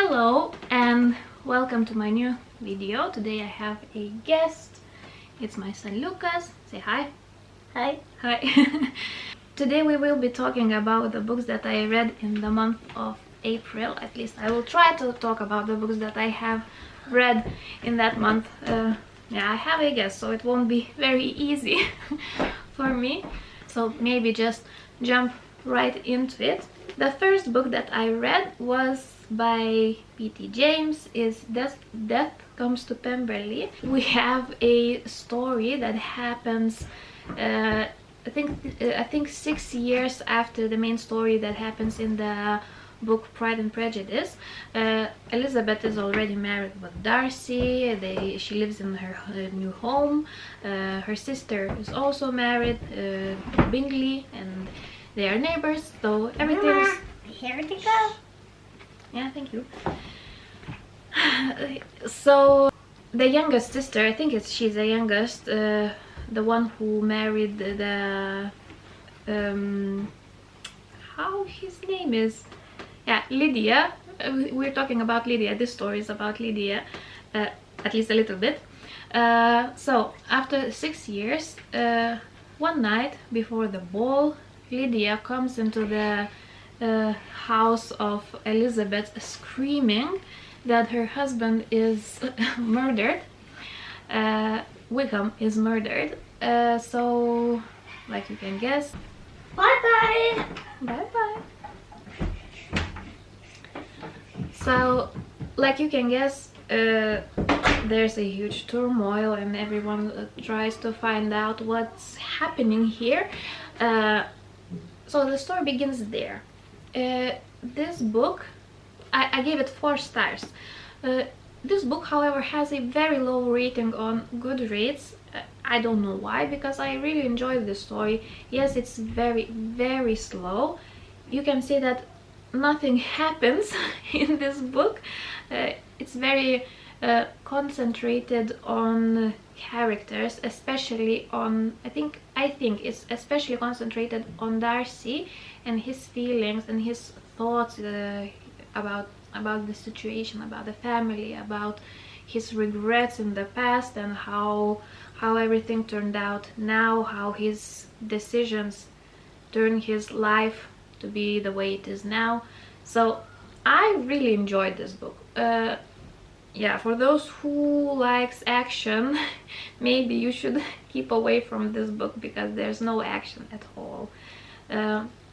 Hello and welcome to my new video. Today I have a guest. It's my son Lucas. Say hi. Hi. Hi. Today we will be talking about the books that I read in the month of April. At least I will try to talk about the books that I have read in that month. Yeah, I have a guest, so it won't be very easy for me. So maybe just jump right into it. The first book that I read was by P.T. James. Is Death Comes to Pemberley. We have a story that happens I think 6 years after the main story that happens in the book Pride and Prejudice. Elizabeth is already married with Darcy. She lives in her new home. Her sister is also married, Bingley, and they are neighbors, so everything's... Here we go. Yeah, thank you. So the youngest sister, I think she's the youngest, the one who married the how his name is, yeah, Lydia. We're talking about Lydia. This story is about Lydia, at least a little bit. So after 6 years, one night before the ball, Lydia comes into the house of Elizabeth screaming that her husband is murdered. Wickham is murdered. So, like you can guess, Bye-bye. bye-bye. So, like you can guess, there's a huge turmoil and everyone tries to find out what's happening here. So the story begins there. This book, I gave it 4 stars. This book, however, has a very low rating on Goodreads. I don't know why, because I really enjoyed the story. Yes, it's very, very slow. You can see that nothing happens in this book. It's very concentrated on characters, especially on, I think it's especially concentrated on Darcy and his feelings and his thoughts about the situation, about the family, about his regrets in the past, and how everything turned out now, how his decisions turn his life to be the way it is now. So I really enjoyed this book. Yeah, for those who likes action, maybe you should keep away from this book because there's no action at all.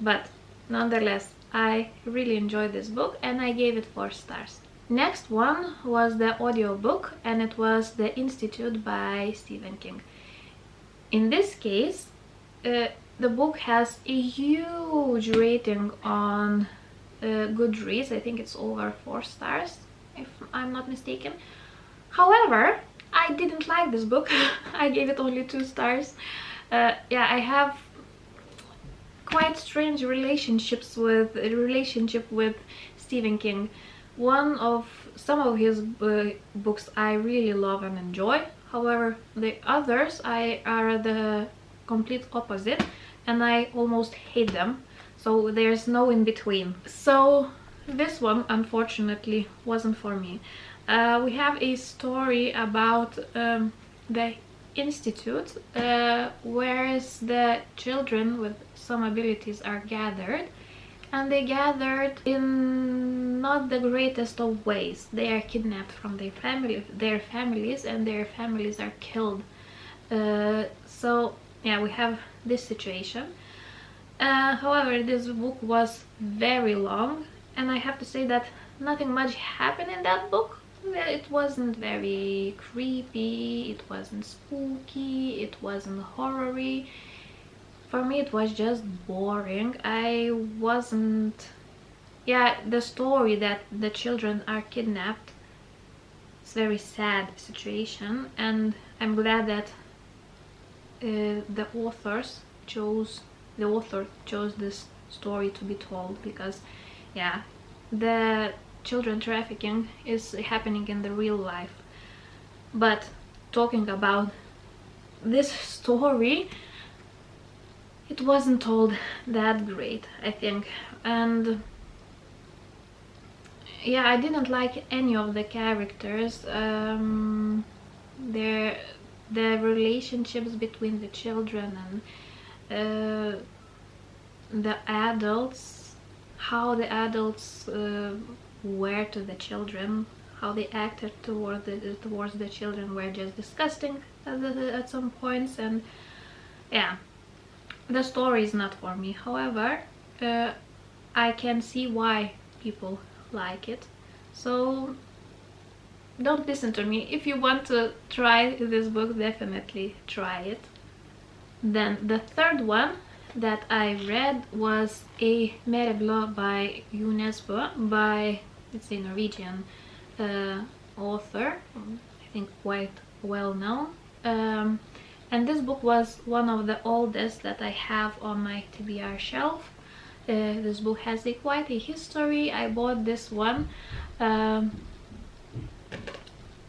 But nonetheless, I really enjoyed this book and I gave it 4 stars. Next one was the audiobook, and it was The Institute by Stephen King. In this case, the book has a huge rating on Goodreads. I think it's over 4 stars, if I'm not mistaken. However, I didn't like this book. I gave it only 2 stars. Yeah, I have quite strange relationship with Stephen King. Some of his books I really love and enjoy. However, the others are the complete opposite, and I almost hate them. So there's no in between. So this one, unfortunately, wasn't for me. We have a story about the institute, where the children with some abilities are gathered, and they gathered in not the greatest of ways. They are kidnapped from their families, and their families are killed. So yeah, we have this situation. However, this book was very long, and I have to say that nothing much happened in that book. It wasn't very creepy, it wasn't spooky, it wasn't horror-y. For me, it was just boring. Yeah, the story that the children are kidnapped, it's a very sad situation, and I'm glad that the author chose this story to be told, because yeah, the children trafficking is happening in the real life. But talking about this story, it wasn't told that great, I think, and yeah, I didn't like any of the characters. Their the relationships between the children and the adults, how the adults were to the children, how they acted towards the children were just disgusting at some points. And yeah, the story is not for me. However, I can see why people like it. So don't listen to me. If you want to try this book, definitely try it. Then the third one that I read was A Mereblå by UNESCO, by, it's a Norwegian author, I think quite well known. And this book was one of the oldest that I have on my TBR shelf. This book has quite a history. I bought this one on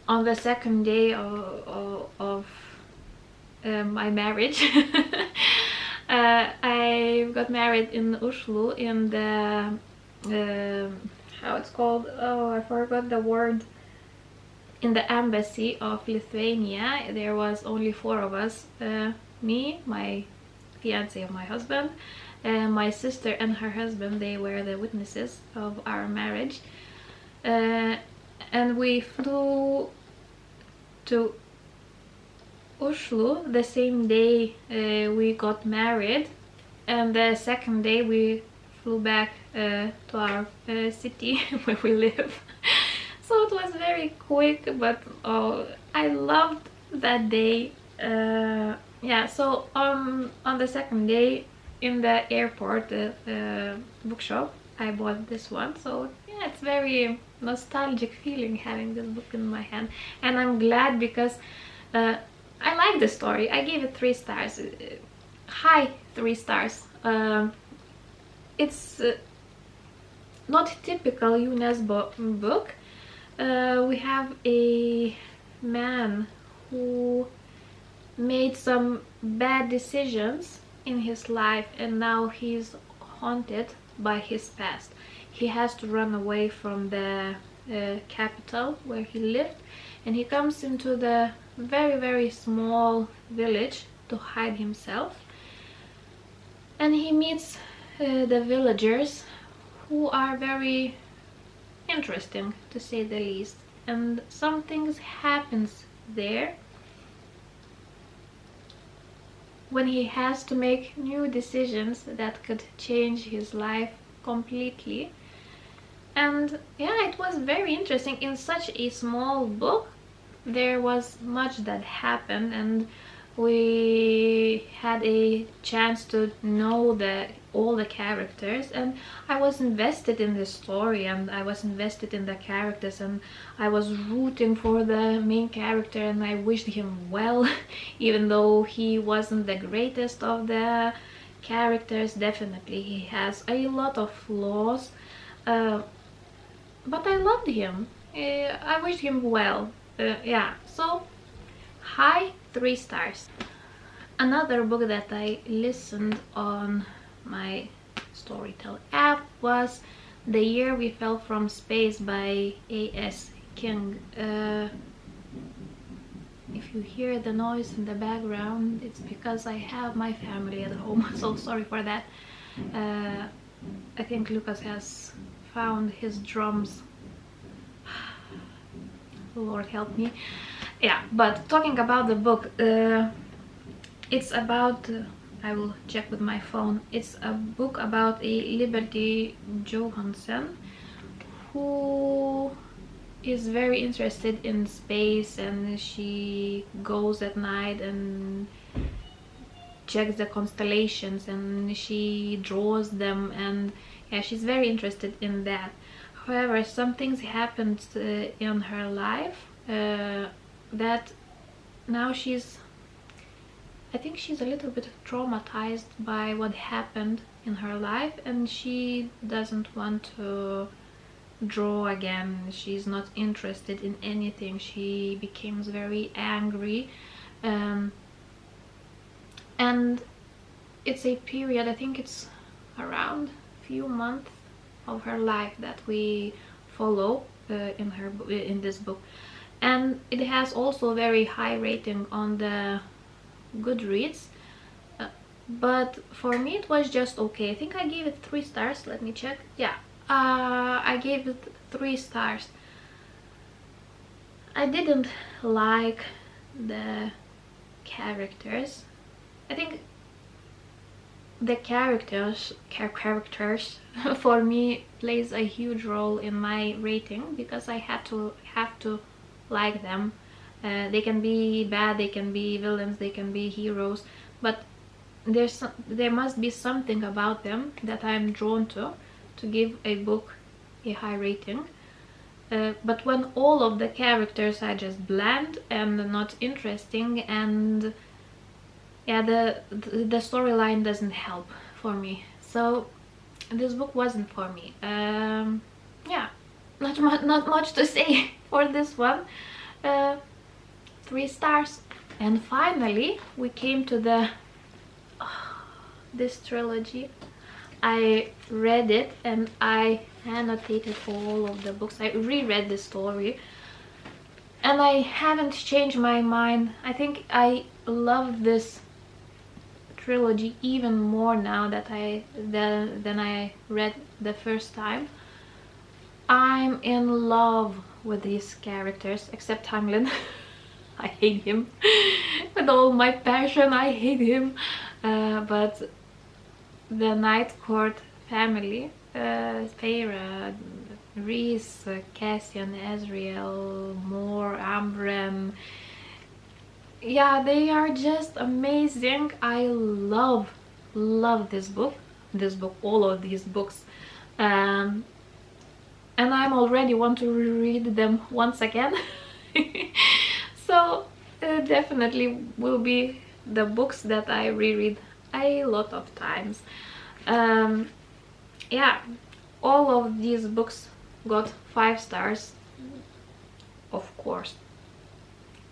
the second day of my marriage. I got married in Oslo in the how it's called, oh, I forgot the word, in the embassy of Lithuania. There was only 4 of us, me, my fiance of my husband, my sister and her husband. They were the witnesses of our marriage, and we flew to Oslo the same day we got married, and the second day we flew back to our city where we live. So it was very quick, but oh, I loved that day. Yeah, so on the second day in the airport bookshop, I bought this one. So yeah, it's very nostalgic feeling having this book in my hand, and I'm glad because I like the story. I gave it 3 stars, high 3 stars. It's not typical UNESCO book. We have a man who made some bad decisions in his life, and now he's haunted by his past. He has to run away from the capital where he lived, and he comes into the very small village to hide himself, and he meets the villagers, who are very interesting to say the least, and some things happens there when he has to make new decisions that could change his life completely. And yeah, it was very interesting. In such a small book there was much that happened, and we had a chance to know all the characters, and I was invested in the story, and I was invested in the characters, and I was rooting for the main character, and I wished him well even though he wasn't the greatest of the characters. Definitely he has a lot of flaws, but I loved him. I wished him well. Yeah, so high 3 stars. Another book that I listened on my Storytel app was The Year We Fell From Space by A.S. King. If you hear the noise in the background, it's because I have my family at home, so sorry for that. I think Lucas has found his drums. Lord help me. Yeah, but talking about the book, it's about I will check with my phone. It's a book about a Liberty Johansson who is very interested in space, and she goes at night and checks the constellations, and she draws them, and yeah, she's very interested in that. However, some things happened in her life that now I think she's a little bit traumatized by what happened in her life, and she doesn't want to draw again. She's not interested in anything. She becomes very angry, and it's a period, I think it's around few months of her life, that we follow in this book. And it has also a very high rating on the Goodreads, but for me it was just okay. I think I gave it 3 stars. Let me check. Yeah, I gave it 3 stars. I didn't like the characters. I think the characters for me plays a huge role in my rating, because I have to like them. They can be bad, they can be villains, they can be heroes, but there must be something about them that I'm drawn to give a book a high rating. But when all of the characters are just bland and not interesting, and yeah, the storyline doesn't help for me, so this book wasn't for me. Yeah, not much to say for this one. 3 stars. And finally we came to this trilogy. I read it and I annotated all of the books. I reread the story and I haven't changed my mind. I think I love this trilogy even more now that than I read the first time. I'm in love with these characters, except Hamlin. I hate him with all my passion. I hate him. But the Night Court family, Feyre, Rhys, Cassian, Ezreal, Mor, Ambren, yeah, they are just amazing. I love this book, all of these books, and I'm already want to reread them once again. So definitely will be the books that I reread a lot of times. Yeah, all of these books got 5 stars, of course.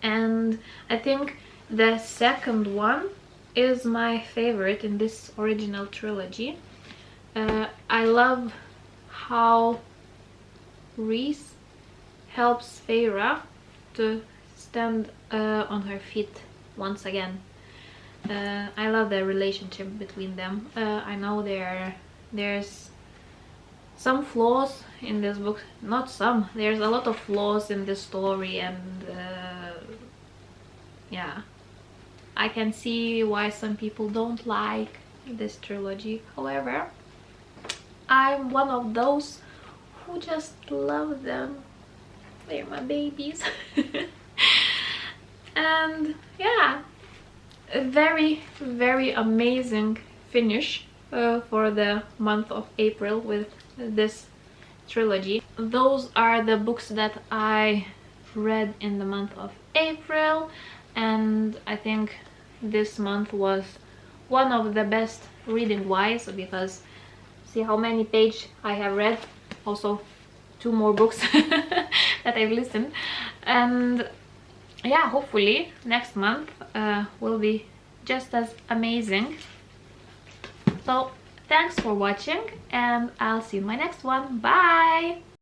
And I think the second one is my favorite in this original trilogy. I love how Rhys helps Feyre to stand on her feet once again. I love the relationship between them. I know there's some flaws in this book. Not some, there's a lot of flaws in this story, and yeah, I can see why some people don't like this trilogy. However, I'm one of those who just love them. They're my babies. And yeah, a very amazing finish for the month of April with this trilogy. Those are the books that I read in the month of April, and I think this month was one of the best reading wise, because see how many pages I have read, also 2 more books that I've listened. And yeah, hopefully next month will be just as amazing. So thanks for watching, and I'll see you in my next one. Bye!